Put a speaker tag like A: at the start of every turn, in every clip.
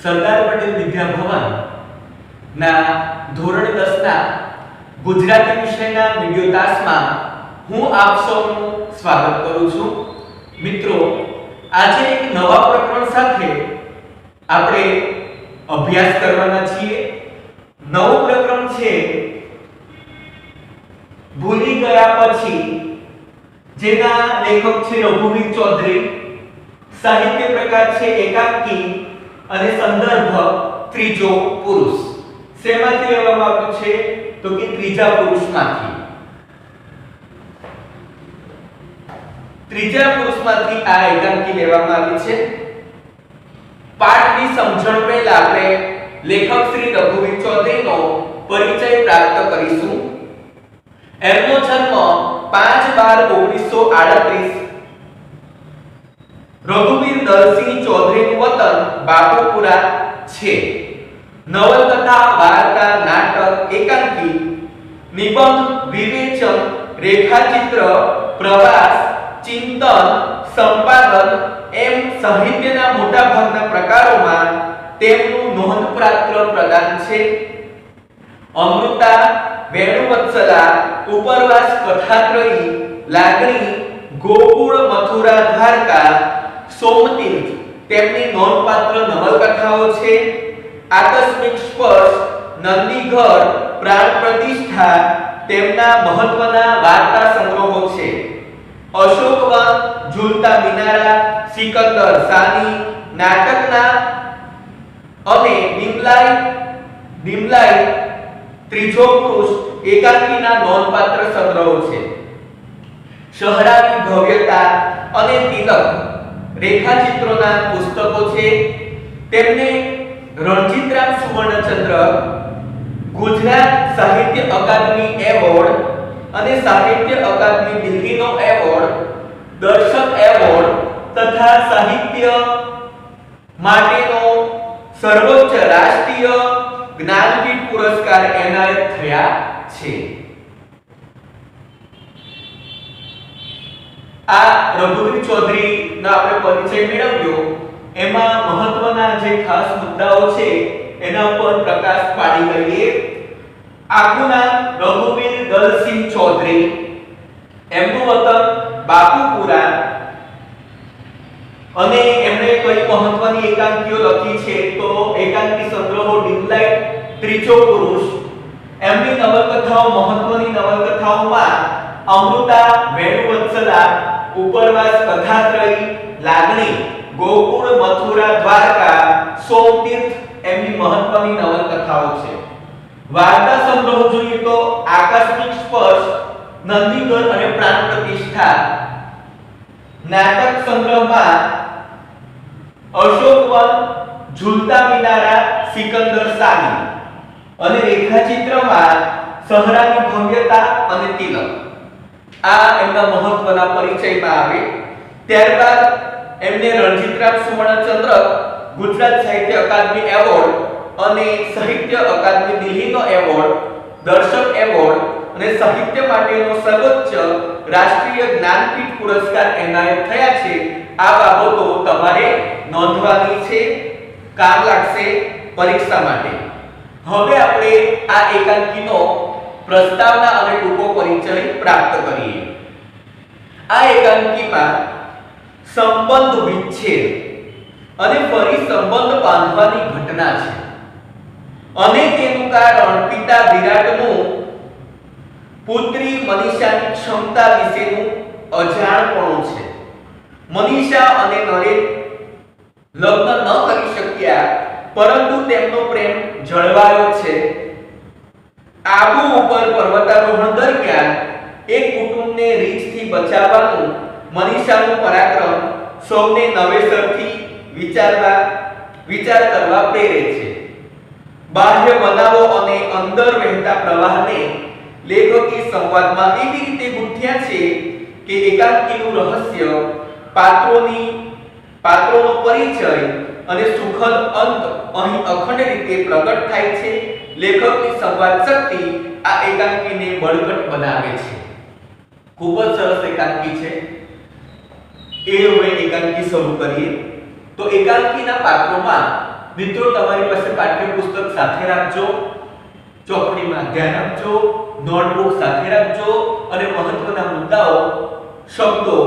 A: સરદાર પટેલ વિદ્યા ભવન ના ધોરણ 10 ના ગુજરાતી વિષયના વિડિયો ક્લાસમાં હું આપ સૌનું સ્વાગત કરું છું. મિત્રો, આજે એક નવા પ્રકરણ સાથે આપણે અભ્યાસ કરવાના છીએ. નવું પ્રકરણ છે ભૂલી ગયા પછી, જેના લેખક છે રઘુવીર ચૌધરી. સાહિત્ય પ્રકાર છે એકાંકી અને સંદર્ભ ત્રીજો પુરુષ. શેમાંથી લેવામાં આવ્યું છે તો કે ત્રીજા પુરુષમાંથી. ત્રીજા પુરુષમાંથી આ એકાંકી લેવામાં આવી છે. પાઠની સમજણ પહેલા આપણે લેખક શ્રી રઘુવીર ચૌધરીનો પરિચય પ્રાપ્ત કરીશું. એમનો જન્મ 5/12/1938. રઘુવીર દલસિંહ ચૌધરીનું વતન બાપુપુરા છે. નવલકથા, વાર્તા, નાટક, એકાંકી, નિબંધ, વિવેચન, રેખાચિત્ર, પ્રવાસ, ચિંતન, સંપાદન એમ સાહિત્યના મોટાભાગના પ્રકારોમાં તેમનું નોંધપાત્ર પ્રદાન છે. અમૃતા, વેણુવત્સલા, ઉપરવાસ, કથાત્રયી, લાગણી, ગોકુળ, મથુરા, દ્વારકા, સોમતીર્થ તેમની નોંધપાત્ર નવલકથાઓ છે. આકસ્મિક સ્પર્શ, નંદીઘર, પ્રાણ પ્રતિષ્ઠા તેમના મહત્વના વાર્તા સંગ્રહો છે. અશોકવન, ઝૂલતા મિનારા, સિકંદર સાની, નાટકના અને બિમલાઈ ત્રીજો પુરુષ એકાંકીના નોંધપાત્ર સંગ્રહો છે. શહરાની ભવ્યતા અને તિલક રેખાચિત્રોના પુસ્તકો છે. તેમને રણજીતરામ સુવર્ણચંદ્રક, ગુજરાત સાહિત્ય અકાદમી એવોર્ડ અને સાહિત્ય અકાદમી દિલ્હીનો એવોર્ડ, દર્શક એવોર્ડ તથા સાહિત્ય માટેનો સર્વોચ્ચ રાષ્ટ્રીય જ્ઞાનપીઠ પુરસ્કાર એનાયત થયા છે. આ રઘુવીર ચૌધરીનો આપણે પરિચય મેળવ્યો. એમાં મહત્વના જે ખાસ મુદ્દાઓ છે એના પર પ્રકાશ પાડી લઈએ. આખું નામ રઘુવીર દલસિંહ ચૌધરી. એમનું વતન બાપુપુરા. અને એમણે કઈ મહત્વની એકાંકીઓ લખી છે તો એકાંકી સંગ્રહો ડીમલાઇટ, ત્રીજો પુરુષ. એમની નવલકથાઓ, મહત્વની નવલકથાઓમાં અમૃતા, વેણુવત્સલા, ઉપરવાસ, કથાત્રયી, લાગણી, ગોકુળ, મથુરા, દ્વારકા, સોમતીર્થ એમની મહત્વની નવલકથાઓ છે. વાર્તા સંગ્રહ જોઈએ તો આકસ્મિક સ્પર્શ, નંદીઘર અને પ્રાણ પ્રતિષ્ઠા. નાટક સંગ્રહમાં અશોકવન, ઝૂલતા મિનારા, સિકંદર સાની. અને રેખાચિત્રમાં શહરાની ભવ્યતા અને તિલક. આ એમના મહત્વના પરિચયમાં આવે. ત્યારબાદ એમને રણજીતરામ સુવર્ણચંદ્રક, ગુજરાત સાહિત્ય અકાદમી એવોર્ડ અને સાહિત્ય અકાદમી દિલ્હીનો એવોર્ડ, દર્શક એવોર્ડ અને સાહિત્ય માટેનો સર્વોચ્ચ રાષ્ટ્રીય જ્ઞાનપીઠ પુરસ્કાર એનાયત થયા છે. આ બાબતો તમારે નોંધવાની છે, કામ લાગશે પરીક્ષા માટે. હવે આપણે આ એકાંકીનો પ્રસ્તાવના અને ટૂંકો પરિચય પ્રાપ્ત કરીએ. આ એકાંકીમાં સંબંધ વિચ્છેદ અને ફરી સંબંધ બાંધવાની ઘટના છે. અને તેનું કારણ પિતા વિરાટનું પુત્રી મનીષાની ક્ષમતા વિશેનું અજાણપણું છે. મનીષા અને નરેન લગ્ન ન કરી શક્યા, પરંતુ તેમનો પ્રેમ જળવાયો છે. આબુ ઉપર પર્વતારોહણ દરમિયાન એક કુટુંબને રીછથી બચાવવાનું મનીષાનું પરાક્રમ સૌને નવેસરથી વિચાર કરવા પ્રેરે છે. બાહ્ય બનાવો અને અંદર વહેતા પ્રવાહને લેખકી સંવાદમાં એવી રીતે ગૂંથ્યા છે કે એકાંકીનું રહસ્ય, પાત્રોનો પરિચય અને સુખદ અંત અહીં અખંડ રીતે પ્રગટ થાય છે. લેખકની સંવાદ શક્તિ આ એકાંકીને બળકટ બનાવે છે. ખૂબ જ સરસ એકાંકી છે. એ હવે એકાંકી શરૂ કરીએ. તો એકાંકીના પાત્રોમાં મિત્રો તમારી પાસે પાઠ્યપુસ્તક સાથે રાખજો, ચોપડીમાં ધ્યાન આપજો, નોટબુક સાથે રાખજો અને મહત્વના મુદ્દાઓ, શબ્દો,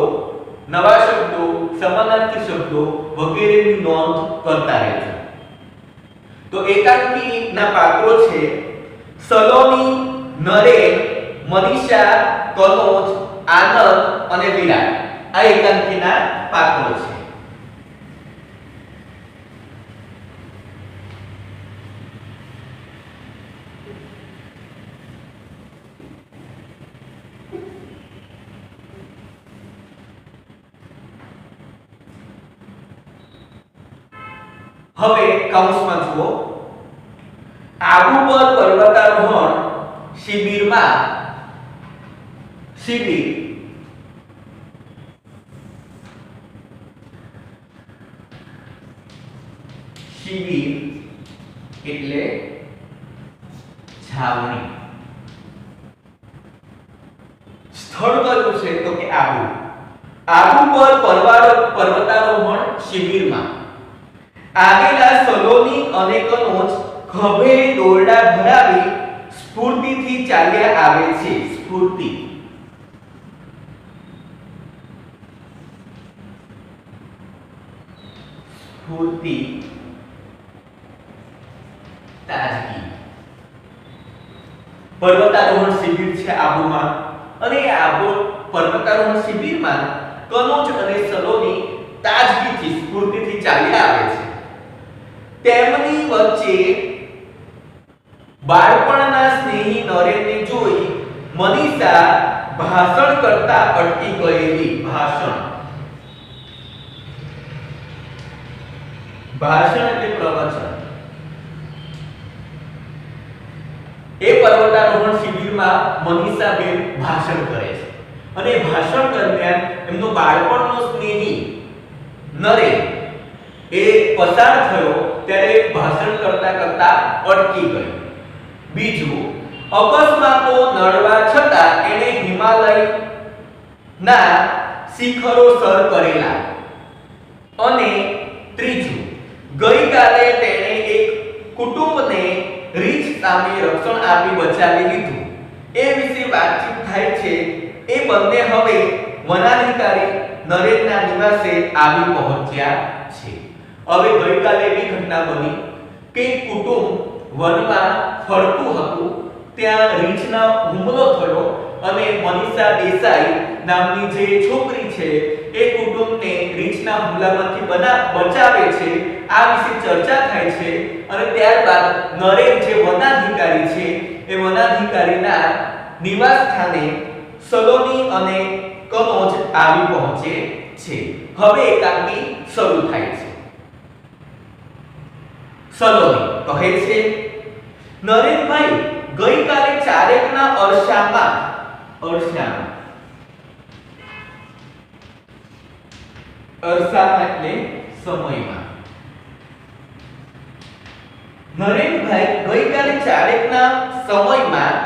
A: નવા શબ્દો, સમાનાર્થી શબ્દો વગેરેની નોંધ કરતા રહેજો. તો એકાંકીના પાત્રો છે સલોની, નરેન, મનીષા, કનોજ, આનંદ અને વિરાટ. આ એકાંકીના પાત્રો છે. હવે કૌંસમાં જુઓ, આબુ પર પર્વતારોહણ શિબિરમાં શિબિર શિબિર એટલે છાવણી. સ્થળ કયું છે તો કે આબુ. આબુ પર પર્વતારોહણ શિબિરમાં આવેલા સલોની અને કનોજ ખભે દોરડા ભરાવી સ્ફૂર્તિથી ચાલ્યા આવે છે. સ્ફૂર્તિ સ્ફૂર્તિ તાજગી. પર્વતારોહણ શિબિર છે આબુમાં અને આબુ પર્વતારોહણ શિબિરમાં કનોજ અને સલોની તાજગીથી સ્ફૂર્તિથી ચાલ્યા આવે છે. તેમની વચ્ચે બાળપણના સ્નેહી નરેનને જોઈ મનીષા ભાષણ કરતા અટકી ગયેલી. ભાષણ એટલે પ્રવચન. એ પર્વતારોહણ શિબિરમાં મનીષા બેન ભાષણ કરે છે અને ભાષણ દરમિયાન એમનો બાળપણનો સ્નેહી નરેન એ પસાર થયો ત્યારે ભાષણ કરતા કરતા અટકી ગયો. બીજું, અકસ્માતો નડવા છતાં એને હિમાલયના શિખરો સર કરેલા. અને ત્રીજું, ગઈકાલે તેણે એક કુટુંબને રીછ સામે રક્ષણ આપી બચાવી લીધું. એ વિશે વાતચીત થાય છે. એ બંને હવે વનાધિકારી નરેનના નિવાસે આવી પહોંચ્યા છે. હવે ગઈકાલે એવી ઘટના બની કે કુટુંબ વનમાં ફરતું હતું, ત્યાં રીંછનો હુમલો થયો અને મનીષા દેસાઈ નામની જે છોકરી છે એ કુટુંબને રીંછના હુમલામાંથી બચાવે છે. આ વિશે ચર્ચા થાય છે અને ત્યારબાદ નરેન જે વનાધિકારી છે એ વનાધિકારીના નિવાસ સ્થાને સલોની અને કનોજ આવી પહોંચે છે. હવે એકાંકી શરૂ થાય છે. સલોની કહે છે, નરેનભાઈ, ગઈકાલે ચારેકના અરસામાં એટલે સમયમાં, નરેનભાઈ ગઈકાલે ચારેકના સમયમાં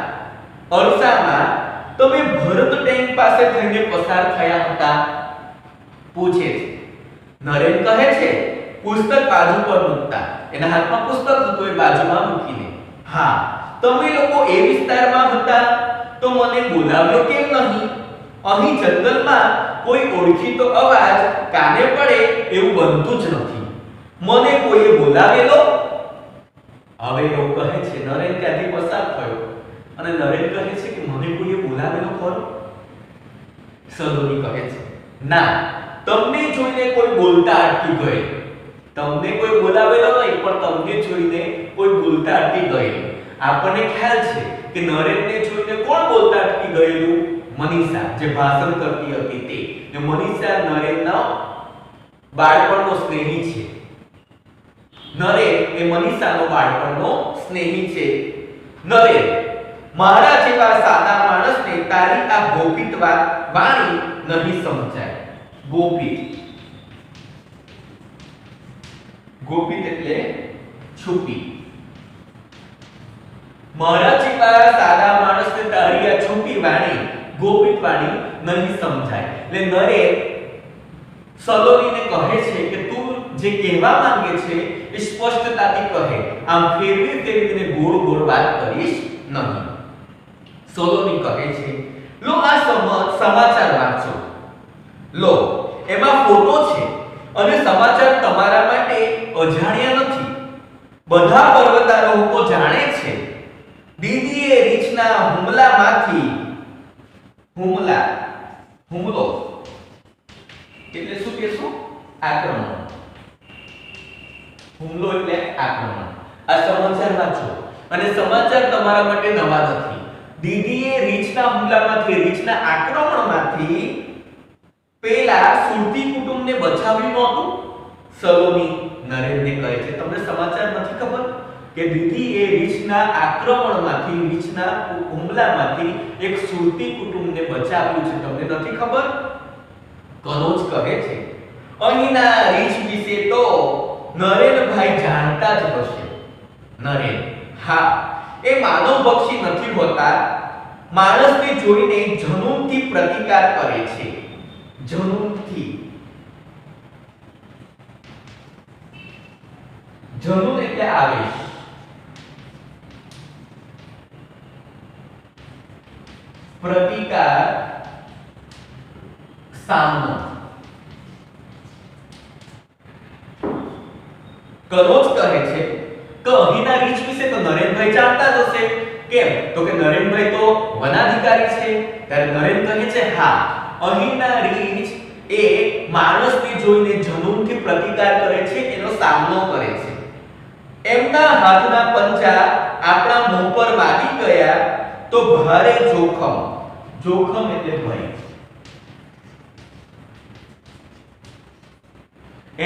A: અરસામાં તમે ભરત ટેંક પાસે થઈને પસાર થયા હતા? પૂછે છે. નરેન કહે છે, પુસ્તક બાજુ પર મૂકતા. એના હાથમાં પુસ્તક હતું, એ બાજુમાં મૂકીને. હા, તમે લોકો એ વિસ્તારમાં હતા તો મને બોલાવ્યો કેમ નહીં? અહીં જંગલમાં કોઈ ઓળખીતો અવાજ કાને પડે એવું બનતું જ નથી. મને કોઈએ બોલાવેલો? હવે એવું કહે છે. નરેન ત્યાંથી પસાર થયો અને નરેન કહે છે કે મને કોઈએ બોલાવેલો ખરો? સલોની કહે છે, ના, તમને જોઈને કોઈ બોલતા અટકી ગયે. તમને કોઈ બોલાવેલો નહીં, પણ તમને જોઈને કોઈ બોલતા અટકી ગયેલું. આપણને ખ્યાલ છે કે નરેનને જોઈને કોણ બોલતા અટકી ગયેલું? મનીષા, જે ભાષણ કરતી હતી તે. ને મનીષા નરેનનો બાળપણનો સ્નેહી છે. નરેન એ મનીષાનો બાળપણનો સ્નેહી છે. નરેન, મારા જેવા સાદા માણસને તારી આ ગોપિત વાણી નહીં સમજાય. ગોપિત એટલે છુપી. મારા જેવા સાદા માણસને તારી આ છુપી વાણી, ગોપિત વાણી નહીં સમજાય. એટલે નરેન સલોનીને કહે છે કે તું જે કહેવા માંગે છે એ સ્પષ્ટતાથી કહે, આમ ફેરવી ફેરવીને ગોળ ગોળ વાત કરીશ નહીં. સલોની કહે છે, લો આ સમાચાર વાંચો. લો એમાં ફોટો છે અને સમાચાર તમારા માટે અજાણ્યા નથી. બધા પર્વતારોહકો જાણે છે દીદીએ રીછના હુમલામાંથી હુમલો એટલે શું કહેશું? આક્રમણ. હુમલો એટલે આક્રમણ. આ સમાચાર વાંચો અને સમાચાર તમારા માટે નવા નથી. દીદીએ રીછના હુમલામાંથી, રીછના આક્રમણમાંથી પેલા સુરતી કુટુંબને બચાવ્યું નહોતું. સલોની નરેનને કહે છે, તમને સમાચાર નથી ખબર કે દીદીએ રીછના આક્રમણમાંથી, રીછના હુમલામાંથી એક સુરતી કુટુંબને બચાવ્યું છે, તમને નથી ખબર? કનોજ કહે છે, અહીંના રીછ વિશે તો નરેનભાઈ જાણતા જ હશે. નરેન, હા, એ માનવ પક્ષી નથી હોતા. માણસને જોઈને જનૂનથી પ્રતિકાર કરે છે. જનૂનથી. જનૂન એટલે આવેશ. પ્રતિકાર, સામનો. કનોજ કહે છે કે અહીંના રીછ વિશે તો નરેનભાઈ જાણતા જ હશે. કેમ? તો કે નરેનભાઈ તો વનાધિકારી છે. ત્યારે નરેન કહે છે, હા, અહીંના રીછ એ માણસને જોઈને જનૂનથી પ્રતિકાર કરે છે, એનો સામનો કરે છે. એમના હાથના પંજા આપણા મોં પર વાગી ગયા તો ભારે જોખમ. જોખમ એટલે ભય.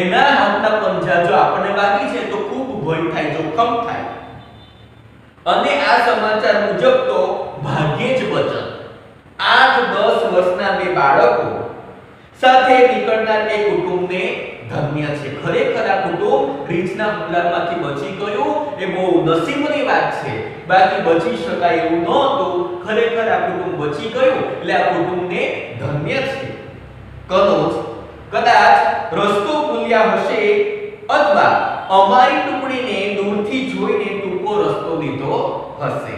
A: એના હાથના પંજા જો આપણને વાગી છે તો ખૂબ ભય થાય, જોખમ થાય. અને આ સમાચાર મુજબ તો ભાગ્યે જ બચત. 8-10 વર્ષના બે બાળકો સાથે નીકળનાર એ કુટુંબને ધન્ય છે. ખરેખર આ કુટુંબ રીછના હુમલામાંથી બચી ગયું એ બહુ નસીબની વાત છે. બાકી બચી શકાય એવું નહોતું. ખરેખર આ કુટુંબ બચી ગયું એટલે આ કુટુંબને ધન્ય છે. કનોજ કદાચ રસ્તો ભૂલ્યા હશે અથવા અમારી ટુકડીને દૂરથી જોઈને ટૂંકો રસ્તો લીધો હશે.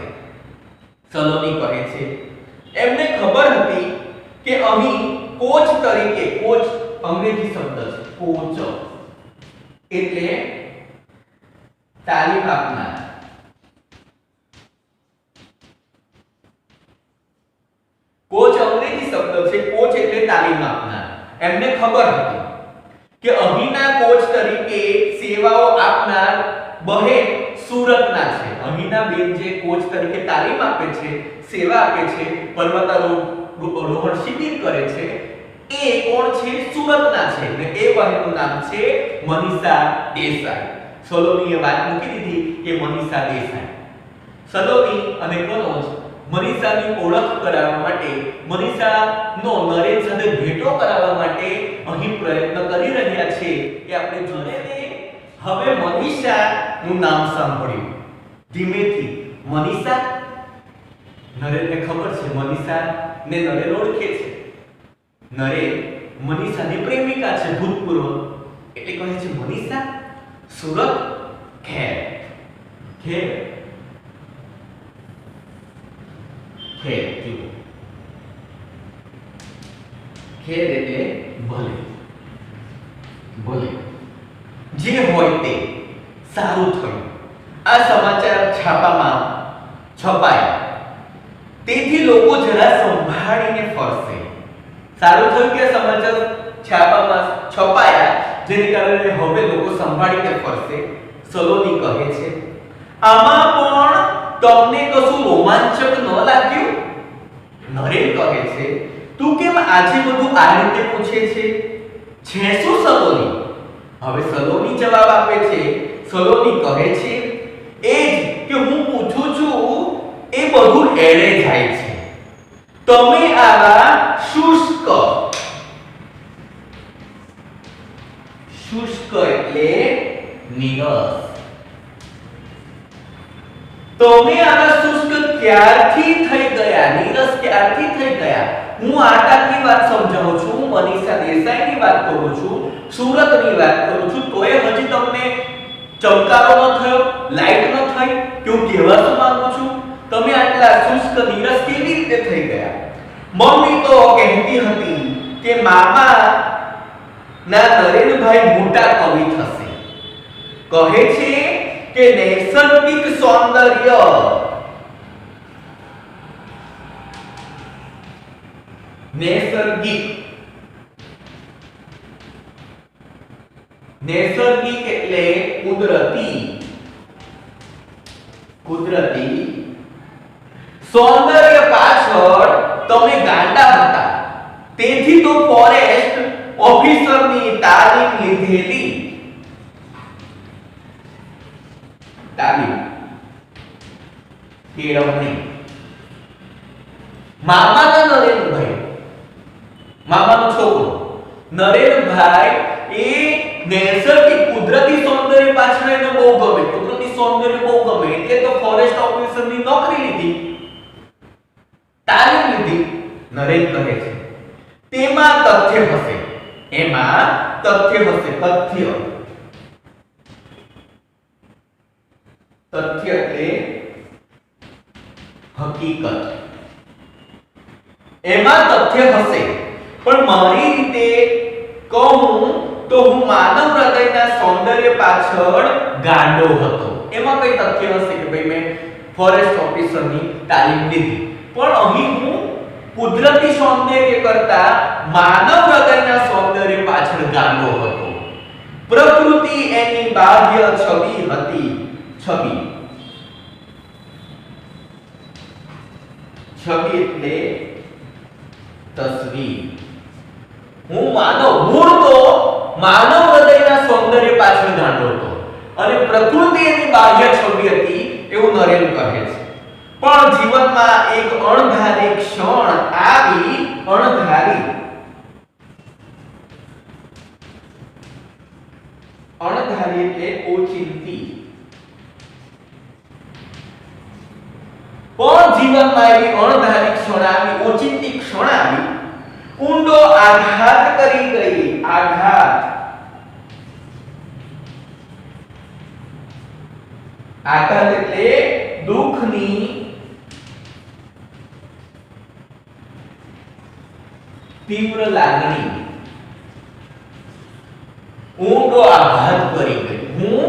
A: સલોની કહે છે, એમને ખબર હતી કે અહીં કોચ તરીકે, કોચ અંગ્રેજી શબ્દ છે, કોચ એટલે તાલીમ આપનાર. કોચ અંગ્રેજી શબ્દ છે, કોચ એટલે તાલીમ આપનાર. એમને ખબર હતી કે અહીંના કોચ તરીકે સેવાઓ આપનાર બહેન સુરતના છે. અહીંના બેન જે કોચ તરીકે તાલીમ આપે છે, સેવા આપે છે, પર્વતારોહણ શિબિર કરે છે, એ કોણ છે? સુરતના છે. અને એ બહેનનું નામ છે મનીષા દેસાઈ. સલોનીએ વાત મૂકી દીધી કે મનીષા દેસાઈ. સલોની અને કનોજ મનીષાની ઓળખ કરાવવા માટે, મનીષાનો નરેન સાથે ભેટો કરાવવા માટે અહીં પ્રયત્ન કરી રહ્યા છે કે આપણે જોઈએ. હવે મનીષાનું નામ સાંભળ્યું ધીમેથી. મનીષા, નરેનને ખબર છે મનીષાને નરેન ઓળખે છે. નરેન મનીષાની પ્રેમિકા છે, ભૂતપૂર્વ. એટલે કહે છે, મનીષા, સુરત, ખેર. ખેર, ખેર, જુઓ. ખેર એટલે ભલે. ભલે જે હોય તે સારું થયું. આ સમાચાર છાપામાં છપાયા, તેથી લોકો જરા સંભાળીને ફરશે. સારું થયું કે સમાચાર છાપામાં છપાયા, જેને કારણે હવે લોકો સંભાળીને ફરશે. સલોની કહે છે, આમાં પણ તમને કશું રોમાંચક ન લાગ્યું? નરેન કહે છે, તું કેમ આજે બધું આ રીતે પૂછે છે? છે શું સલોની? હવે સલોની જવાબ આપે છે. સલોની કહે છે, એ જ કે હું પૂછું છું એ બધું એળે જાય છે. તમે આવા શુષ્ક, શુષ્ક એટલે નીરસ. તમે આવા શુષ્ક ક્યારથી થઈ ગયા? નીરસ ક્યારથી થઈ ગયા? હું આટાની વાત સમજાવું છું, મનીષા દેસાઈની વાત કરું છું, સુરતની વાત કરું છું, તોય હજી તમને ચમકારો ન થયો, લાઈટ ન થઈ કે હું કહેવા શું માંગુ છું? તમે આટલા શુષ્ક નીરસ કેવી રીતે થઈ ગયા? મમ્મી તો કહેતી હતી કે મામા ના નરેનભાઈ મોટા કવિ થશે. કહે છે કે નૈસર્ગિક સૌંદર્ય નૈસર્ગિક એટલે કુદરતી સૌંદર્ય પાછળ તમે ગાંડા હતા. તેથી તો ફોરેસ્ટ ઓફિસરની તાલીમ લીધેલી કેળવણી મામાના નરેનભાઈ, મામાનો છોકરો નરેનભાઈ એ નૈસર્ગિક કુદરતી સૌંદર્ય પાછળ એને બહુ ગમે, કુદરતી સૌંદર્ય બહુ ગમે એટલે તો ફોરેસ્ટ ઓફિસરની નોકરી લીધી, તાલીમ લીધી. નરેન કહે છે તેમાં તથ્ય હશે, એમાં તથ્ય હશે. તથ્ય એટલે હકીકત, એમાં તથ્ય હશે. પણ મારી રીતે કહું તો હું માનવ હૃદયના સૌંદર્ય પાછળ ગાંડો હતો. એમાં કઈ તથ્ય હશે કે ભાઈ મેં ફોરેસ્ટ ઓફિસરની તાલીમ લીધી, પણ અહીં હું કુદરતી સૌંદર્ય કરતા માનવ હૃદયના સૌંદર્ય પાછળ ગાંડો હતો. પ્રકૃતિ એની બાહ્ય છબી હતી. છબી એટલે તસવીર. હું મૂળ તો માનવ હૃદયના સૌંદર્ય પાછળ ગાંડો હતો અને પ્રકૃતિ એની બાહ્ય છબી હતી એવું નરેન કહે છે. પણ જીવનમાં એક અણધારી ક્ષણ આવી, અણધારી એટલે ઓચિંતી. પણ જીવનમાં એવી અણધારી ક્ષણ આવી, ઓચિંતી ક્ષણ આવી, ઊંડો આઘાત કરી ગઈ. આઘાત એટલે દુઃખની તીવ્ર લાગણી. ઊંડો આઘાત કરી ગઈ. હું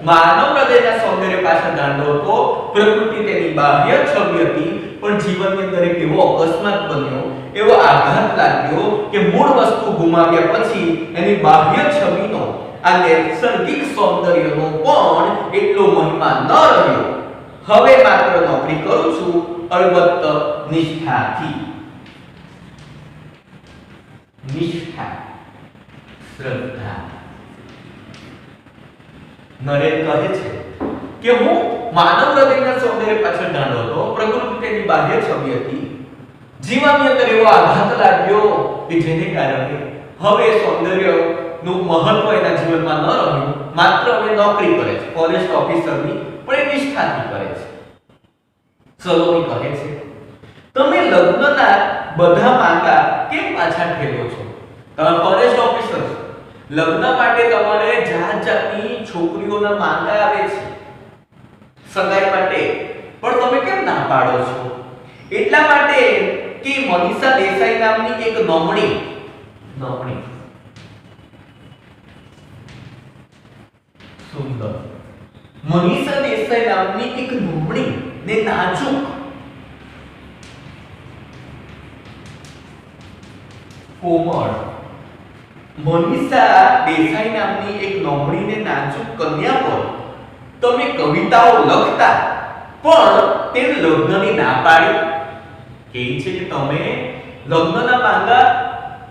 A: માનવ હૃદયના સૌંદર્ય પાછળ ગાંડો હતો, પ્રકૃતિ તેની બાહ્ય છબી હતી, પણ જીવનની અંદર એક એવો અકસ્માત બન્યો, એવો આઘાત લાગ્યો કે મૂળ વસ્તુ ગુમાવ્યા પછી એની બાહ્ય છબીનો, આ નૈસર્ગિક સૌંદર્યનો પણ એટલો મહિમા ન રહ્યો. હવે માત્ર નોકરી કરું છું, અલબત્ત નિષ્ઠાથી. નિષ્ઠા, શ્રદ્ધા. નરેન કહે છે કે હું માનવ હૃદયના સૌંદર્ય પાછળ ગાંડો હતો, પ્રકૃતિ તેની બાહ્ય છબી હતી, જીવનની અંદર એવો આઘાત લાગ્યો કે જેને કારણે હવે સૌંદર્ય નું મહત્વ એના જીવનમાં ન રહ્યું. માત્ર હવે નોકરી કરે છે ફોરેસ્ટ ઓફિસરની, પણ એ નિષ્ઠાથી કરે છે. સલોની કહે છે તમે લગ્નના બધા માંગા કેમ પાછા ઠેલો છો? તમે ફોરેસ્ટ ઓફિસર છો, લગ્ન માટે તમારે જાત જાતની છોકરીઓના માંગા આવે છે સગાઈ માટે, પણ તમે કેમ ના પાડો છો? એટલા માટે કે મનીષા દેસાઈ નામની એક નમણી સુંદર મનીષા દેસાઈ નામની એક નમણી ને નાજુક કોમળ મનીષા દેસાઈ નામની એક નમણી ને નાજુક કન્યા પર તમે કવિતાઓ લખતા, પણ તેને લગ્નની ના પાડી. કહે છે કે તમે લગ્નના માંગા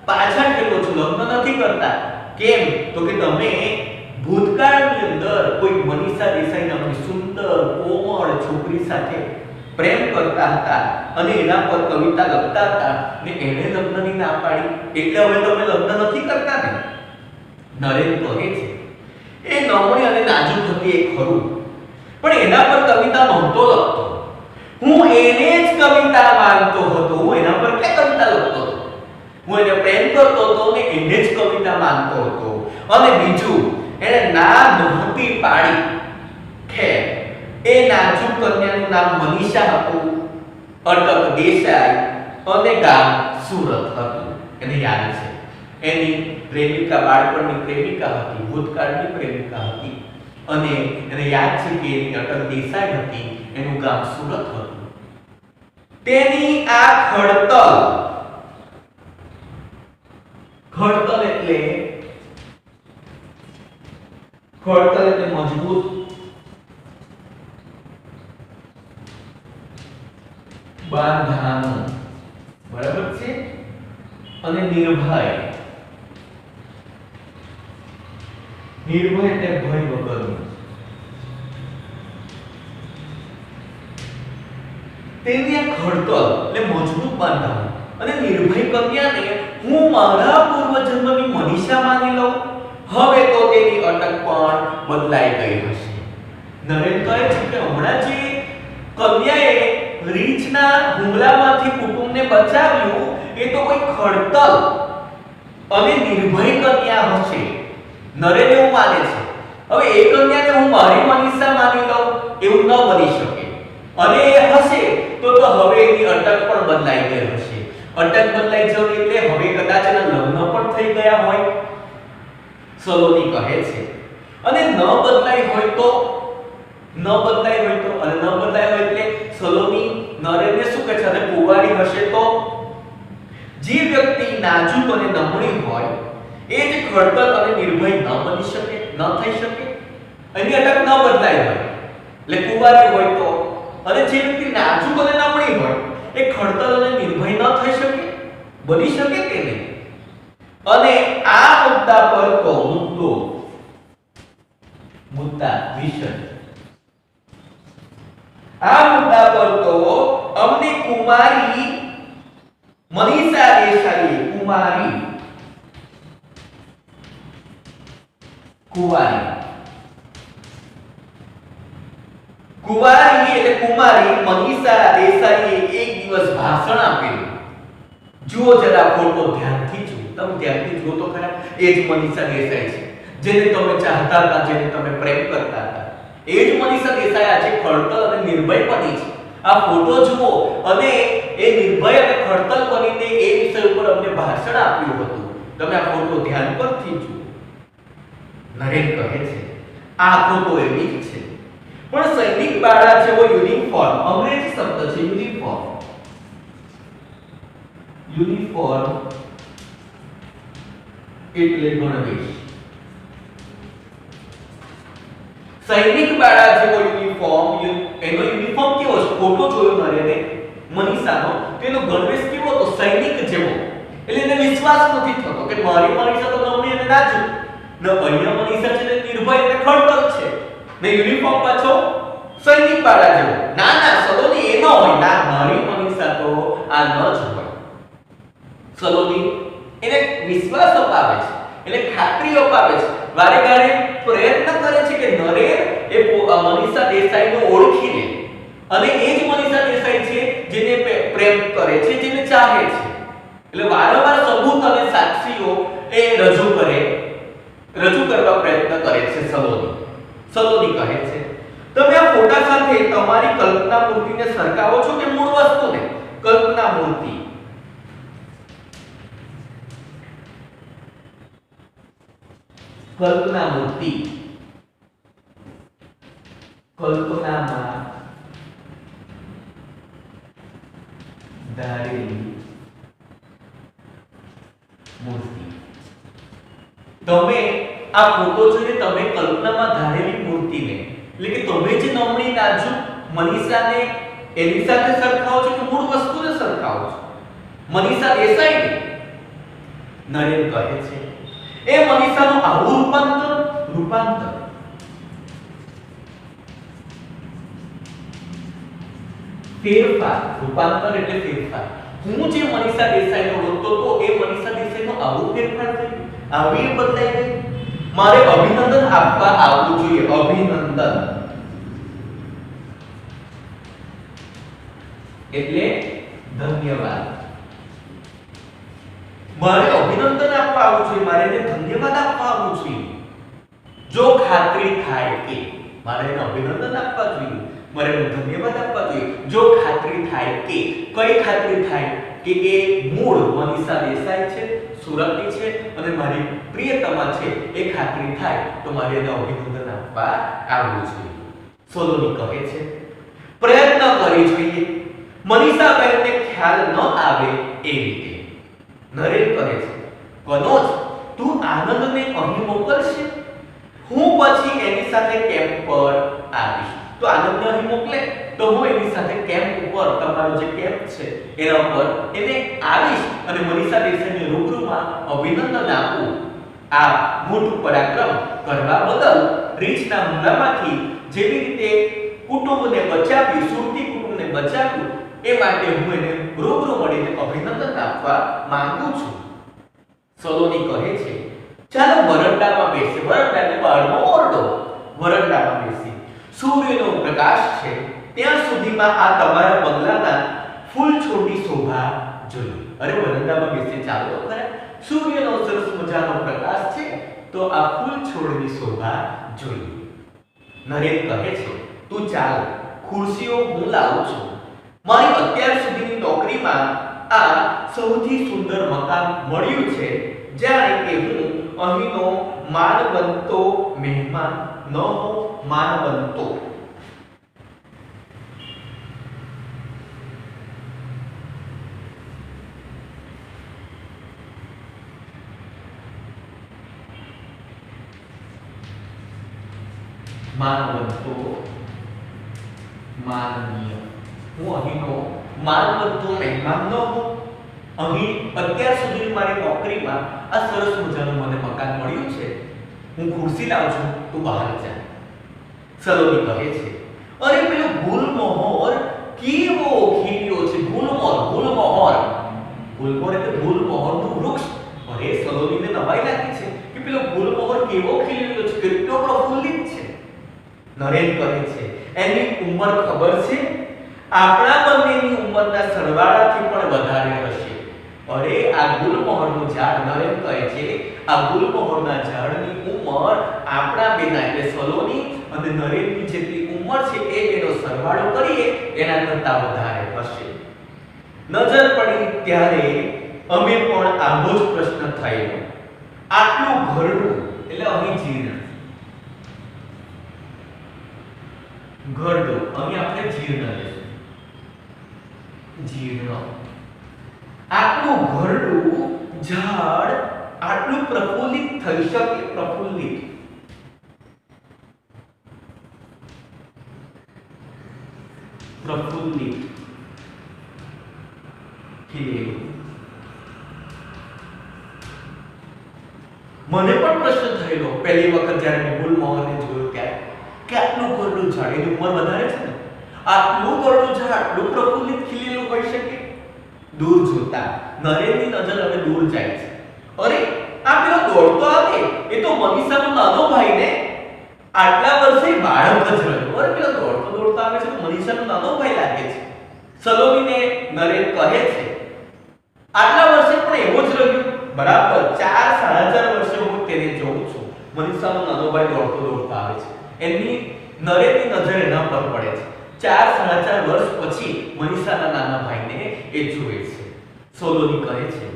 A: પાછા ઠેલો છો, લગ્ન નથી કરતા. કેમ? તો કે તમે ભૂતકાળની અંદર કોઈ મનીષા દેસાઈ નામની સુંદર કોમળ છોકરી સાથે પ્રેમ કરતા હતા અને એના પર કવિતા લખતા હતા ને એને લગ્નની ના પાડી, એટલે હવે તમે લગ્ન નથી કરતા ને. નરેન કહે છે એ નમણી અને નાજુક હતી એ ખરું, પણ એના પર કવિતા નહોતો લખતો. હું એને જ કવિતા માનતો હતો, હું એના પર ક્યાં કવિતા લખતો હતો? હું એને પ્રેમ કરતો હતો ને એને જ કવિતા માનતો હતો. અને બીજું એને ના નહોતી પાડી ખેર એ નાજુક કન્યાનું નામ મનીષા હતું, અટક દેસાઈ અને ગામ સુરત હતું. એને યાદ છે એની પ્રેમિકા બાળપણની પ્રેમિકા હતી, ભૂતકાળની પ્રેમિકા હતી અને એને યાદ છે કે એની અટક દેસાઈ હતી, એનું ગામ સુરત હતું. તેની આ ખડતલ એટલે મજબૂત બાંધાનું, બરાબર છે, અને નિર્ભય એટલે ભય વગરનું. તેની આ ખડતલ એટલે મજબૂત બાંધાનું અને નિર્ભય કન્યાને હું મારા પૂર્વજન્મની મનીષા માની લઉં. હવે તો તેની અટક પણ બદલાઈ ગઈ હશે. નરેન કહે છે કે હમણાં જે કન્યાએ રીંછના હુમલામાંથી કુટુંબને બચાવ્યું એ તો કોઈ ખડતલ અને નિર્ભય કન્યા હશે. નરેન એવું માને છે. હવે એ કન્યાને હું મારી મનીષા માની લઉં એવું ન બની શકે. અને એ હશે તો હવે એની અટક પણ બદલાઈ ગઈ હશે. અટક બદલાઈ જવી એટલે હવે કદાચ એના લગ્ન પણ થઈ ગયા હોય, સલોની કહે છે. અને ન બદલાઈ હોય તો એટલે સલોની નરેનને શું કહે છે, અને કુંવારી હશે તો જે વ્યક્તિ નાજુક અને નમણી હોય એ જ ખડતલ અને નિર્ભય ન બની શકે, ન થઈ શકે. એની અટક ન બદલાઈ હોય એટલે કુંવારી હોય તો, અને જે વ્યક્તિ નાજુક અને નમણી હોય એ ખડતલ અને નિર્ભય ન થઈ શકે, બની શકે કે નહીં. અને આ મુદ્દા પર તો અમને કુમારી મનીષા દેસાઈએ કુવારી એટલે કુમારી મનીષા દેસાઈએ એક દિવસ ભાષણ આપેલું. જુઓ જરા ફોટો ધ્યાનથી જુઓ, તમે ધ્યાનથી જુઓ તો ખરા. એ જ મનીષા દેસાઈ છે જેને તમે ચાહતા હતા, જેને તમે પ્રેમ કરતા હતા. એ જ મનીષા દેસાઈ આજે ખડતલ અને નિર્ભય બની છે. આ ફોટો જુઓ અને એ નિર્ભય અને ખડતલ બનીને એ વિષય ઉપર અમને ભાષણ આપ્યું હતું. તમે આ ફોટો ધ્યાન પરથી જુઓ. નરેન કહે છે આ ફોટો એવી જ છે, પણ સૈનિક બાળા જેવો યુનિફોર્મ, અંગ્રેજી શબ્દ છે યુનિફોર્મ એટલે ગણવેશ. સૈનિક બાળા જેવો યુનિફોર્મ, એનો યુનિફોર્મ કેવો છે? ફોટો જોયો નરેને મનીષાનો, તેનો ગણવેશ કેવો હતો? સૈનિક જેવો. એટલે એને વિશ્વાસ નથી થતો કે મારી મનીષા તો નમણી અને નાજુક, ન અહીંયા મનીષા છે ને નિર્ભય અને ખડતલ છે, ને યુનિફોર્મ પાછો સૈનિક બાળા જેવો. ના સલોની એ ન હોય, ના મારી મનીષા તો આ ન જ હોય. સલોની એને વિશ્વાસ અપાવે છે, એટલે ખાતરી અપાવે છે, વારે ઘરે પ્રયત્ન કરે છે કે નરેન એ મનીષા દેસાઈને ઓળખી લે અને એ જ મનીષા દેસાઈ છે જેને પ્રેમ કરે છે, જેને ચાહે છે. એટલે વારંવાર સબૂત અને સાક્ષીઓ એ રજૂ કરવા પ્રયત્ન કરે છે સલોની કહે છે તમે આ ફોટા સાથે તમારી કલ્પના મૂર્તિને સરખાવો છો કે મૂળ વસ્તુને? કલ્પના મૂર્તિ કલ્પનામાં ધારેલી મૂર્તિ. તમે આ ફોટો જોઈને તમે કલ્પનામાં ધારેલી મૂર્તિને, એટલે કે તમે જે નમણી નાજુક મનીષાને એની સાથે સરખાવો છો કે મૂળ વસ્તુને સરખાવો છો? મનીષા દેસાઈને. નરેન કહે છે એ મનીષાનું આવું રૂપાંતર ફેરફાર. રૂપાંતર એટલે ફેરફાર. હું જે મનીષા દેસાઈને ઓળખતો તો એ મનીષા દેસાઈનો આવો ફેરફાર થયો, આવી બદલાઈ ગઈ. મારે અભિનંદન આપવા આવવું જોઈએ. અભિનંદન એટલે ધન્યવાદ. મારે અભિનંદન આપવા આવવું જોઈએ, મારે એને ધન્યવાદ આપવા આવવું જોઈએ. જો ખાતરી થાય કે મારે એને અભિનંદન આપવા જોઈએ, મારે એને ધન્યવાદ આપવા જોઈએ, જો ખાતરી થાય કે, કઈ ખાતરી થાય કે એ મૂળ મનીષા દેસાઈ છે, સુરતની છે અને મારી પ્રિયતમા છે, એ ખાતરી થાય તો મારે એને અભિનંદન આપવા આવવું જોઈએ. સોલોની કહે છે પ્રયત્ન કરી જોઈએ મનીષાબેનને ખ્યાલ ન આવે એ રીતે. નરેન કહે છે કનોજ તું આનંદને અહીં મોકલશે, હું પછી એની સાથે કેમ્પ પર આવીશ. તો આનંદને અહીં મોકલે તો હું એની સાથે કેમ્પ ઉપર, તમારો જે કેમ્પ છે એના ઉપર એને આવીશ અને મનીષા દેસાઈને રૂબરૂમાં અભિનંદન આપું. આ મોટું પરાક્રમ કરવા બદલ રીછના હુમલામાંથી જેવી રીતે કુટુંબને બચાવ્યું, સુરતી કુટુંબને બચાવ્યું, એ માટે હું એને રૂબરૂ મળીને અભિનંદન આપવા માંગુ છું. સલોની કહે છે ચાલો વરંડામાં બેસીએ. વરંડાને બહારનો ઓરડો, વરંડામાં બેસી સૂર્યનો પ્રકાશ છે ત્યાં સુધીમાં આ તમારા બંગલાના ફૂલ છોડની શોભા જોઈએ. અરે વરંડામાં બેસી ચાલો તો ખરા, સૂર્યનો સરસ મજાનો પ્રકાશ છે તો આ ફૂલ છોડની શોભા જોઈએ. નરેન કહે છે તું ચાલ, ખુરશીઓ હું લાવું છું. મારી અત્યાર સુધીની નોકરીમાં આ સૌથી સુંદર મકાન મળ્યું છે, જાણે કે હું અહીંનો માનવંતો મહેમાન ન હોઉં. માનવંતો માનવંતો માનનીય, હું અહીંનો માનવંતો મહેમાન ન હોઉં. અહીં અત્યાર સુધી મારી નોકરીમાં આ સરસ મજાનું મને મકાન મળ્યું છે, હું ખુરશી લાવું છું, તું બહાર જા. સલોની કહે છે અરે પેલો ગુલમોહર કેવો ખીલ્યો છે. ગુલમોહર, ગુલમોહર, ગુલમોહર એટલે ગુલમોહરનું વૃક્ષ. અરે સલોનીને નવાઈ લાગી છે કે પેલો ગુલમોહર કેવો ખીલ્યો છે, કેટલો પ્રફુલ્લિત છે. નરેન કહે છે એની ઉંમર ખબર છે? આપણા બંનેની ઉંમરના સરવાળાથી પણ વધારે હશે. અરે આ ગુલમોહરનું ઝાડ, નરેન કહે છે આ ગુલમોહરના ઝાડની ઉંમર આપણા બેના એટલે સલોની અને નરેનની જેટલી ઉંમર છે એ બેનો સરવાળો કરીએ એના કરતાં વધારે હશે. નજર પડી ત્યારે અમે પણ આવો જ પ્રશ્ન થયો. આટલું ઘરડું એટલે અહીં જીર્ણ, ઘરડું અહીં આપણે જીર્ણ લઈશું. જીર્ણ, આટલું ઘરડું ઝાડ આટલું પ્રફુલ્લિત થઈ શકે. પ્રફુલ્લિત, પ્રફુલ્લિત ખીલેલું. મને પણ પ્રશ્ન થયેલો પહેલી વખત જ્યારે મેં ગુલમોહરને જોયો ત્યારે કે આટલું ઘરડું ઝાડ, એની ઉંમર વધારે છે ને, આટલું ઘરડું ઝાડ આટલું પ્રફુલ્લિત ખીલેલું હોઈ શકે. દૂર જોતા નરેનની નજર હવે દૂર જાય છે. અરે આ પેલો દોડતો આવે એ તો મનીષાનો નાનો ભાઈ ને, આટલા વર્ષે બાળક જ રહ્યો. અરે પેલો દોડતો આવે છે તો મનીષાનો નાનો ભાઈ લાગે છે. સલોનીને નરેન કહે છે આટલા વર્ષે પણ એવો જ રહ્યો. બરાબર 4-4.5 વર્ષે હું તેને જોઉં છું. મનીષાનો નાનો ભાઈ દોડતો આવે છે. એની નરેનની નજર એના પર પડે છે. 4-4.5 વર્ષ પછી મનીષાના નાના ભાઈને એ જુએ છે. સોલોની કહે છે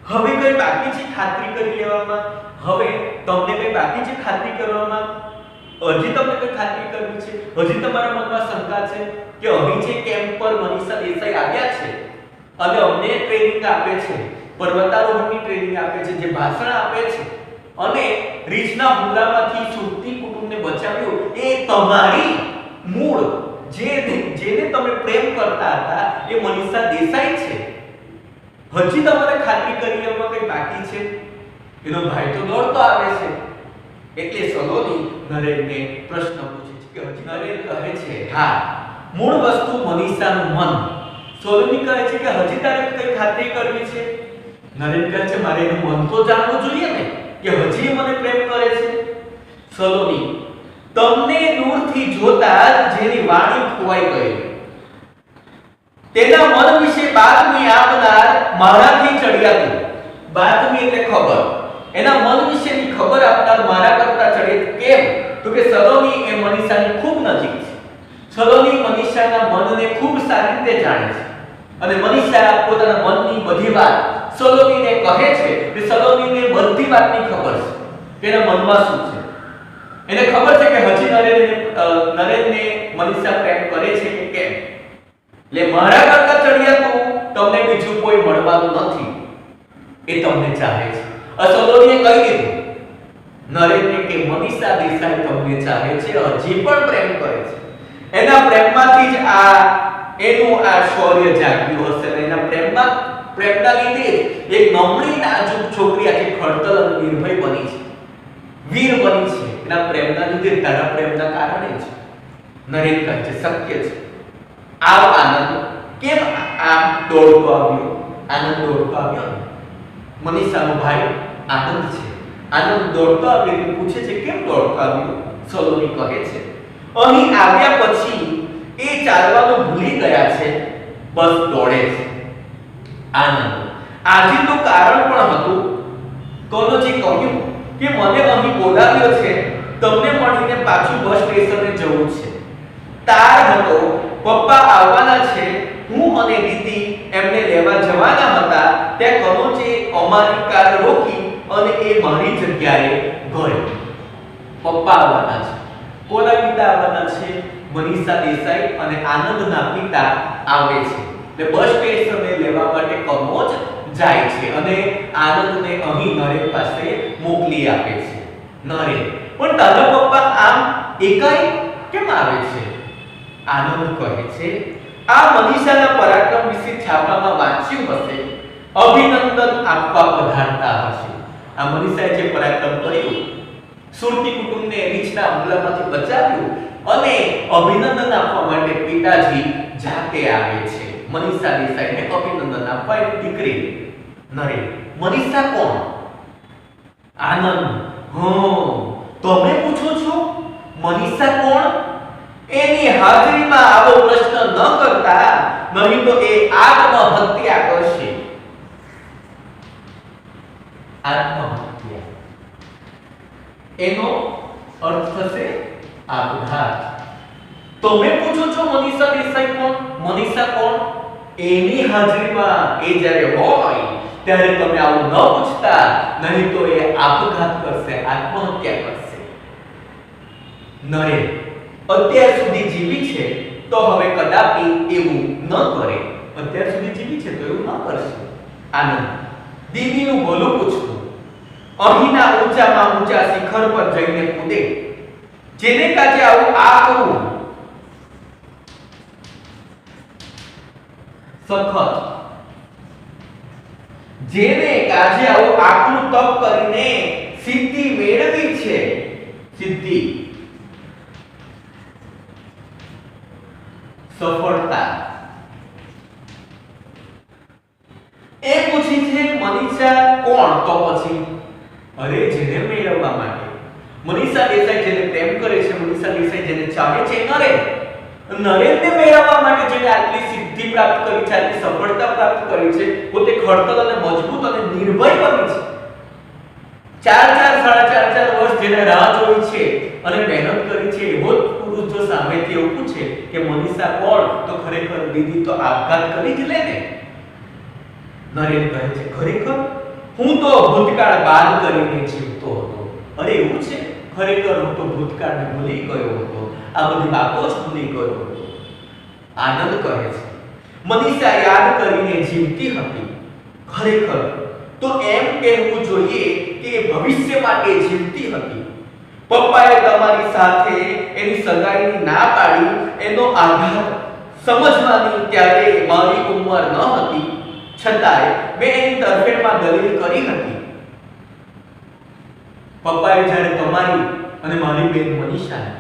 A: હવે કઈ બાકી છે ખાતરી કરી લેવામાં? હવે તમને કઈ બાકી છે ખાતરી કરવામાં? હજી તમને કઈ ખાતરી કરવી છે? હજી તમારા મનમાં શંકા છે કે અહીં જે કેમ્પ પર મનીષા દેસાઈ આવ્યા છે અને અમને ટ્રેનિંગ આપે છે, પર્વતારોહણની ટ્રેનિંગ આપે છે, જે ભાષણ આપે છે અને રીછના હુમલામાંથી સુરતી કુટુંબને બચાવ્યું, એ તમારી મૂળ જેને તમે પ્રેમ કરતા હતા એ મનીષા દેસાઈ છે. હજી તમારે ખાતરી કરી લેવામાં કઈ બાકી છે? એનો ભાઈ તો દોડતો આવે છે. એટલે સલોની નરેનને પ્રશ્ન પૂછે છે કે હજી? નરેન કહે છે હા, મૂળ વસ્તુ મનીષાનું મન. સોલોની કહે છે કે હજી તારે કઈ ખાતરી કરવી છે? નરેન કહે છે મારે એનું મન તો જાણવું જોઈએ ને કે હજી મને પ્રેમ કરે છે. સલોની તમને દૂરથી જોતા જ જેની વાણી ખોવાઈ ગઈ, તેના મન વિશે બાતમી આપનાર મારાથી ચડિયાતું, બાતમી એટલે ખબર. એના મન વિશેની ખબર આપનાર મારા કરતા ચડિત કેમ? તો કે સલોની એ મનીષાની ખૂબ નજીક છે. સલોની મનીષાના મનને ખૂબ સારી રીતે જાણે છે અને મનીષા પોતાના મનની બધી વાત સલોનીને કહે છે કે સલોનીને બધી વાતની ખબર છે કે એના મનમાં શું છે. એને ખબર છે કે હજી નરેનને મનીષા પ્રેમ કરે છે કે કેમ. એટલે મારા કરતા ચડિયાતું તમને બીજું કોઈ મળવાનું નથી, એ તમને ચાહે છે. સલોનીએ કહી દીધું નરેનને કે મનીષા દેસાઈ તમને ચાહે છે, હજી પણ પ્રેમ કરે છે. એના પ્રેમમાંથી જ એનું શૌર્ય જાગ્યું હશે. એના પ્રેમના લીધે જ એક નમણી નાજુક છોકરી આખી ખડતલ અને નિર્ભય બની છે, વીર બની છે. એના પ્રેમના લીધે, તારા પ્રેમના કારણે જ. નરેન કહે છે શક્ય છે. આ આનંદ કેમ આમ દોડતો આવ્યો? આનંદ દોડતો આવ્યો. મનીષાનો ભાઈ આનંદ છે. આનંદ દોડતો આવ્યો પૂછે છે કેમ દોડતો આવ્યો? સલોની કહે છે અહીં આવ્યા પછી એ ચાલવાનું ભૂલી ગયા છે, બસ દોડે છે. આનંદ આજે તો કારણ પણ હતું. કનોજે કહ્યું કે મને અહીં બોલાવ્યો છે, તમને મળીને પાછું બસ સ્ટેશને જવું છે. તાર હતો, પપ્પા આવવાના છે, હું અને દીદી એમને લેવા જવાના હતા. ત્યાં કનોજે અમારી કાર રોકી અને એ મારી જગ્યાએ ગયો. પપ્પા આવવાના છે. કોના પિતા આવવાના છે? મનીષા દેસાઈ અને આનંદના પિતા આવે છે. એટલે બસ સ્ટેશને લેવા માટે કનોજ જાય છે અને આનંદને અહીં નરેન પાસે મોકલી આપે છે. નરેન પણ તારા પપ્પા આમ એકાએક કેમ આવે છે? આનંદ કહે છે આ મનીષાના પરાક્રમ વિશે છાપામાં વાંચ્યું હશે, અભિનંદન આપવા પધારતા હશે. આ મનીષાએ જે પરાક્રમ કર્યું, સુરતી કુટુંબને રીછના હુમલામાંથી બચાવ્યું અને અભિનંદન આપવા માટે પિતાજી જાતે આવે છે. મનીષા દેસાઈને અભિનંદન આપવા એની દીકરી. નરેન મનીષા કોણ? આનંદ તમે પૂછો છો મનીષા કોણ? એની હાજરીમાં આવો પ્રશ્ન ન કરતા, નહીં તો એ આત્મહત્યા કરશે. આત્મહત્યા એનો અર્થ થશે આપઘાત. તમે પૂછો છો મનીષા દેસાઈ કોણ? મનીષા કોણ? એની હાજરીમાં એ જ્યારે હોય ત્યારે તમે આવું ન પૂછતા, નહીં તો એ આપઘાત કરશે, આત્મહત્યા કરશે. નરેન અત્યાર સુધી જીવી છે તો હવે કદાપી એવું ન કરે. અત્યાર સુધી જીવી છે તો એવું ન કરશે. આનંદ દીદીનું ભલું પૂછતું. અહીંના ઊંચામાં ઊંચા શિખર પર જઈને કૂદે. જેને કાજે આવું આ કરવું સખત, જેને કાજે આવું આટલું તપ કરીને સિદ્ધિ મેળવી છે, સિદ્ધિ સફળતા, એ પૂછી છે મનીષા કોણ? તો પછી અરે જેને મેળવવા માટે. મનીષા દેસાઈ જેને પ્રેમ કરે છે, મનીષા દેસાઈ જેને ચાહે છે, નરેનને મેળવવા માટે જેને આટલી સિદ્ધિ પ્રાપ્ત કરી છે, આટલી સફળતા પ્રાપ્ત કરી છે, પોતે ખડતલ અને મજબૂત અને નિર્ભય બની છે. 4 વર્ષ જેને રાહ જોઈ છે અને મહેનત કરી છે, એવો પુરુષ જો સામેથી એવું પૂછે કે મનીષા કોણ, તો ખરેખર દીદી તો આપઘાત કરી જ લે ને. નરેન કહે છે ખરેખર હું તો ભૂતકાળ બાદ કરીને જીવતો હતો. અરે એવું છે? ખરેખર હું તો ભૂતકાળને ભૂલી ગયો હતો, આ બધી વાતો જ ભૂલી ગયો હતો. આનંદ કહે છે મનીષા યાદ કરીને જીવતી હતી. ખરેખર તો એમ કહેવું જોઈએ કે ભવિષ્ય માટે જીવતી હતી. પપ્પાએ તમારી સાથે એની સગાઈની ના પાડી, એનો આઘાત સમજવાની ત્યારે મારી ઉંમર ન હતી, છતાંય મેં એની તરફેણમાં દલીલ કરી હતી. પપ્પાએ જ્યારે તમારી અને મારી બેન મનીષાને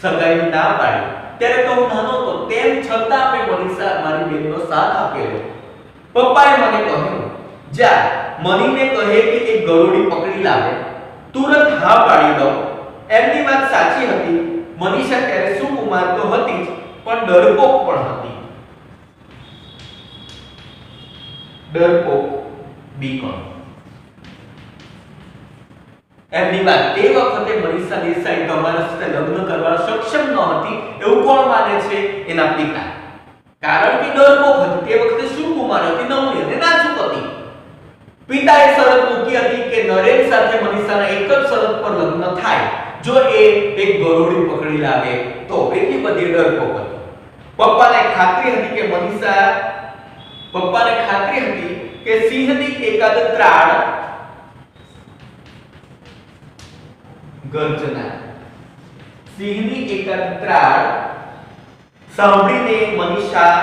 A: સગાઈની ના પાડી ત્યારે તો હું નાનો હતો, તેમ છતાં મેં મનીષા મારી બેનનો સાથ આપેલો. પપ્પાએ મને કહ્યું જા મનીને કહે કે એક ગરોળી પકડી લાવે, તુરંત હા પાડી દો. એમની વાત સાચી હતી. મનીષા ત્યારે સુકુમાર તો હતી જ, પણ ડરપોક પણ હતી. ડરપોક બીકોણ. એમની વાત તે વખતે મનીષા દેસાઈ તમારા સાથે લગ્ન કરવા સક્ષમ ન હતી એવું કોણ માને છે? એના પિતા. કારણ કે ડરપોક હતી, તે વખતે સુકુમાર હતી, નવની અને નાજુક હતી. પિતાએ શરત મૂકી હતી કે નરેન સાથે મનીષાના એક જ શરત પર લગ્ન થાય જો એ એક ગરોળી પકડી લાવે તો. એટલી બધી ડરપોક હતી. પપ્પાને ખાતરી હતી કે સિંહની એકાદ ત્રાળ ગર્જના સાંભળીને મનીષા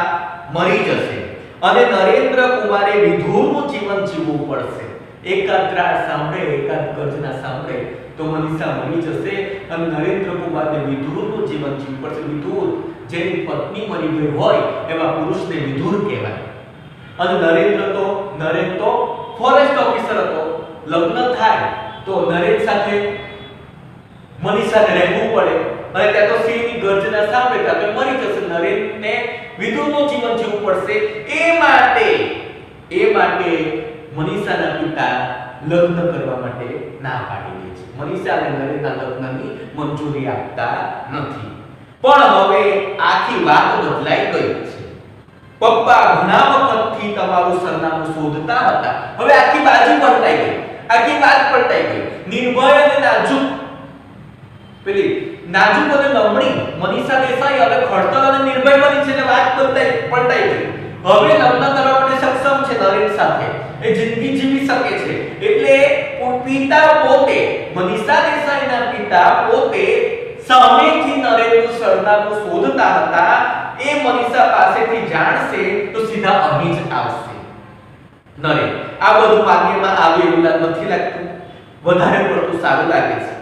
A: મરી જશે અને નરેન્દ્ર કુમારે વિધુરનું જીવન જીવવું પડશે. એકાદ ત્રાળ સાંભળે, એકાદ ગર્જના સાંભળે તો મનીષા મરી જશે અને નરેન્દ્ર કુમારને વિધુરનું જીવન જીવવું પડશે. વિધુર જેની પત્ની મરી ગઈ હોય એવા પુરુષને વિધુર કહેવાય. અને નરેન તો ફોરેસ્ટ ઓફિસર હતો. લગ્ન થાય તો નરેન સાથે મનીષાને રહેવું પડે અને ત્યાં તો સિંહની ગર્જના સાંભળે તો મરી જશે. નરેનને વિધુરનું જીવન જીવવું પડશે. એ માટે મનીષાના પિતા લગ્ન કરવા માટે ના પાડી દે છે. મનીષા અને નરેનના લગ્નની મંજૂરી આપતા નથી. પણ હવે આખી વાત બદલાઈ ગઈ છે. પપ્પા ઘણા વખતથી તમારું સરનામું શોધતા હતા. હવે આખી બાજુ પલટાઈ ગઈ, આખી વાત પલટાઈ ગઈ. નિર્ભય અને નાજુક અને નમણી મનીષા દેસાઈ હવે ખડતલ અને નિર્ભય બની છે એટલે વાત પલટાઈ ગઈ. હવે લગ્ન કરવા માટે સક્ષમ છે નરેન સાથે. એ જિંદગી જીવી શકે છે. એટલે પિતા પોતે, મનીષા દેસાઈના પિતા પોતે સામેથી નરેનનું સરનામું શોધતા હતા. એ મનીષા પાસેથી જાણશે તો સીધા અહીં જ આવશે. નરેન આ બધું માન્યમાં આવે એવું નથી લાગતું. વધારે પડતું સારું લાગે છે.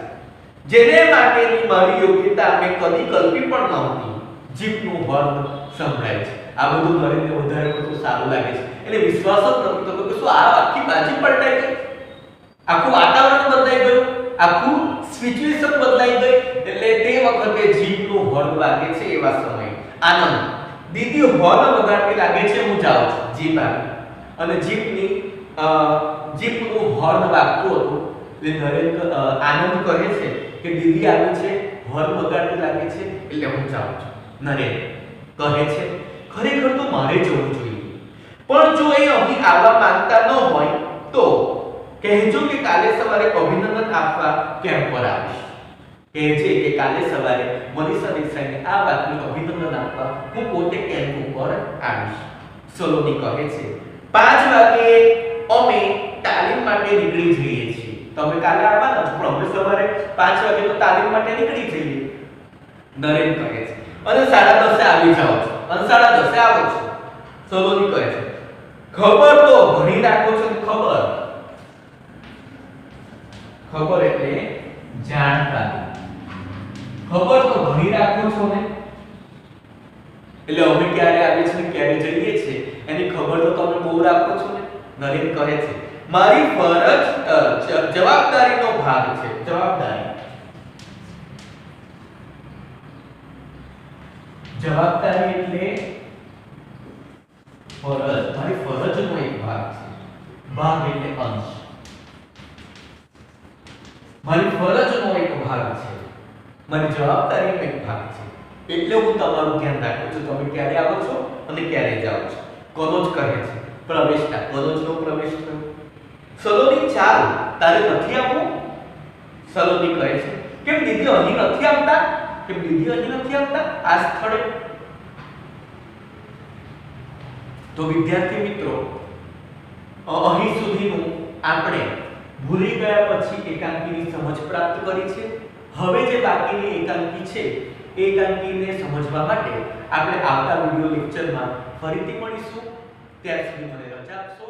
A: જેને માટેની મારી યોગ્યતા મેં કદી કલ્પી પણ નહોતી. જીભનું હોર્ન સંભળાય છે. આ બધું નરેનને વધારે પડતું સારું લાગે છે. એટલે વિશ્વાસ જ નથી થતો કે શું આ આખી બાજી પલટાઈ ગઈ, આખું વાતાવરણ બદલાઈ ગયું, આખું સિચ્યુએશન બદલાઈ ગઈ. એટલે તે વખતે જીભનું હોર્ન વાગે છે. એવા સમયે આનંદ દીદી હોર્ન વગાડતી લાગે છે હું જાઉં છું. જીભ આવી અને જીભનું હોર્ન વાગતું હતું. એટલે આનંદ કહે છે કે દીદી આવી છે, હોર્ન વગાડતી લાગે છે એટલે હું જાઉં છું. નરેન કહે છે ખરેખર તો મારે જવું જોઈએ, પણ જો એ અહીં આવવા માંગતા ન હોય તો કહેજો કે કાલે સવારે અભિનંદન આપવા કેમ્પ પર આવીશ. કહેજે કે કાલે સવારે મનીષા દેસાઈને આ વાતનું અભિનંદન આપવા હું પોતે કેમ્પ ઉપર આવીશ. સલોની કહે છે 5 વાગે અમે તાલીમ માટે નીકળી જઈએ છીએ. તમે કાલે આવવાના છો પણ અમે સવારે 5 વાગે તો તાલીમ માટે નીકળી જઈએ. નરેન કહે છે અને 10:30 આવી જાઓ છો અને 10:30 આવો છો. સલોની કહે છે ખબર તો ઘણી રાખો છો. ખબર એટલે જાણકારી. ખબર તો ઘણી રાખો છો ને. એટલે અમે ક્યારે આવીએ છીએ ક્યારે જઈએ છીએ એની ખબર તો તમે બહુ રાખો છો ને. નરેન કહે છે મારી ફરજ જવાબદારીનો ભાગ છે. જવાબદારી એટલે ફરજ. મારી ફરજનો એક ભાગ છે. ભાગ એટલે અંશ. મારી ફરજનો એક ભાગ છે, મારી જવાબદારીનો એક ભાગ છે. એટલે હું તમારું ધ્યાન રાખું છું. તમે ક્યારે આવો છો અને ક્યારે જાઓ છો. કનોજ કહે છે પ્રવેશતા. કનોજનો પ્રવેશ થયો. સલોની ચાલ તારે નથી આવવું. સલોની કહે છે કેમ દીદી અહીં નથી આવતા? આ સ્થળે? તો વિદ્યાર્થી મિત્રો અહીં સુધીનું આપણે ભૂલી ગયા પછી એકાંકીની સમજ પ્રાપ્ત કરી છે. હવે જે બાકીની એકાંકી છે એ એકાંકીને સમજવા માટે આપણે આવતા વિડિયો લેક્ચરમાં ફરીથી મળીશું. ત્યાર સુધી મને રજા આપશો.